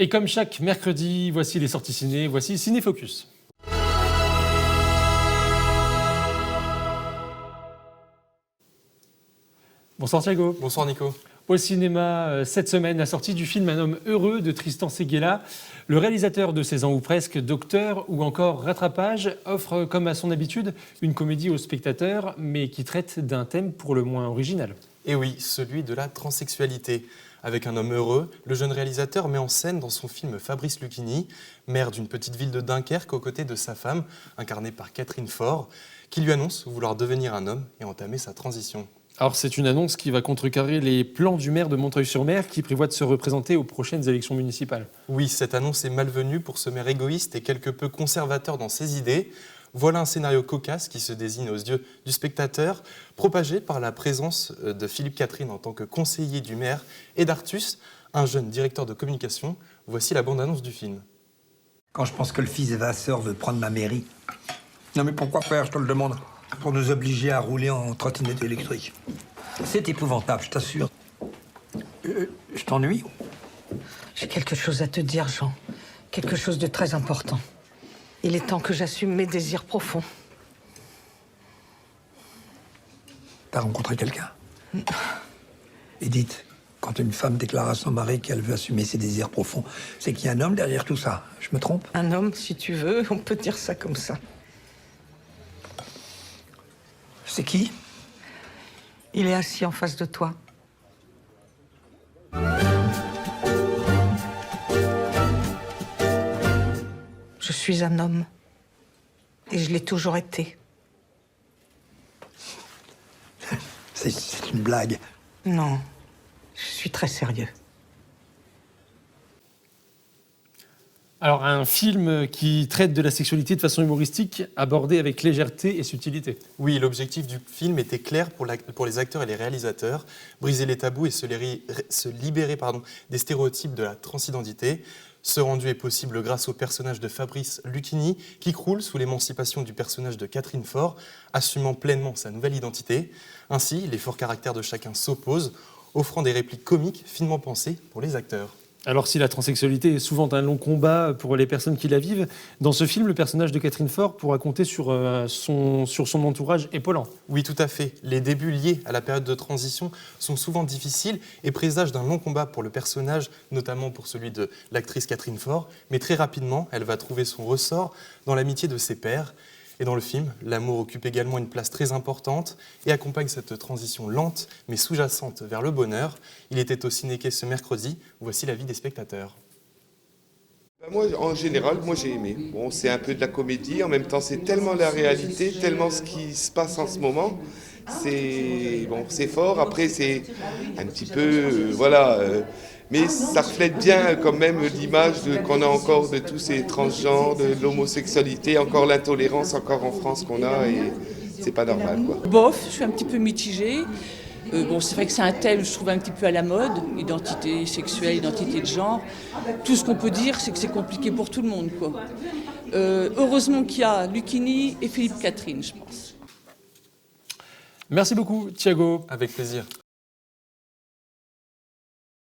Et comme chaque mercredi, voici les sorties ciné, voici Cinéfocus. Bonsoir Thiago. Bonsoir Nico. Au cinéma, cette semaine, la sortie du film Un homme heureux de Tristan Seguela. Le réalisateur de 16 ans ou presque, Docteur ou encore Rattrapage, offre, comme à son habitude, une comédie aux spectateurs, mais qui traite d'un thème pour le moins original. Et oui, celui de la transsexualité. Avec Un homme heureux, le jeune réalisateur met en scène dans son film Fabrice Lucchini, maire d'une petite ville de Dunkerque aux côtés de sa femme, incarnée par Catherine Faure, qui lui annonce vouloir devenir un homme et entamer sa transition. Alors c'est une annonce qui va contrecarrer les plans du maire de Montreuil-sur-Mer qui prévoit de se représenter aux prochaines élections municipales. Oui, cette annonce est malvenue pour ce maire égoïste et quelque peu conservateur dans ses idées. Voilà un scénario cocasse qui se désigne aux yeux du spectateur, propagé par la présence de Philippe Catherine en tant que conseiller du maire et d'Artus, un jeune directeur de communication. Voici la bande-annonce du film. Quand je pense que le fils de Vasseur veut prendre ma mairie. Non mais pourquoi faire, je te le demande? Pour nous obliger à rouler en trottinette électrique. C'est épouvantable, je t'assure. Je t'ennuie? J'ai quelque chose à te dire, Jean. Quelque chose de très important. Il est temps que j'assume mes désirs profonds. T'as rencontré quelqu'un? Edith, quand une femme déclare à son mari qu'elle veut assumer ses désirs profonds, c'est qu'il y a un homme derrière tout ça. Je me trompe? Un homme, si tu veux, on peut dire ça comme ça. C'est qui? Il est assis en face de toi. Je suis un homme. Et je l'ai toujours été. C'est une blague. Non, je suis très sérieux. Alors un film qui traite de la sexualité de façon humoristique, abordé avec légèreté et subtilité. Oui, l'objectif du film était clair pour les acteurs et les réalisateurs, briser les tabous et se libérer des stéréotypes de la transidentité. Ce rendu est possible grâce au personnage de Fabrice Lucchini, qui croule sous l'émancipation du personnage de Catherine Faure, assumant pleinement sa nouvelle identité. Ainsi, les forts caractères de chacun s'opposent, offrant des répliques comiques finement pensées pour les acteurs. Alors si la transsexualité est souvent un long combat pour les personnes qui la vivent, dans ce film, le personnage de Catherine Faure pourra compter sur son entourage épaulant. Oui, tout à fait. Les débuts liés à la période de transition sont souvent difficiles et présagent d'un long combat pour le personnage, notamment pour celui de l'actrice Catherine Faure. Mais très rapidement, elle va trouver son ressort dans l'amitié de ses pairs. Et dans le film, l'amour occupe également une place très importante et accompagne cette transition lente mais sous-jacente vers le bonheur. Il était au Ciné-Quai ce mercredi. Voici l'avis des spectateurs. Moi, en général, j'ai aimé. Bon, c'est un peu de la comédie, en même temps, c'est tellement la réalité, tellement ce qui se passe en ce moment. C'est fort. Après, c'est un petit peu, mais ça reflète bien quand même l'image qu'on a encore de tous ces transgenres, de l'homosexualité, encore l'intolérance encore en France qu'on a, et c'est pas normal, quoi. Bof, je suis un petit peu mitigée. C'est vrai que c'est un thème, je trouve, un petit peu à la mode, identité sexuelle, identité de genre. Tout ce qu'on peut dire, c'est que c'est compliqué pour tout le monde, quoi. Heureusement qu'il y a Lucchini et Philippe Catherine, je pense. Merci beaucoup Thiago. Avec plaisir.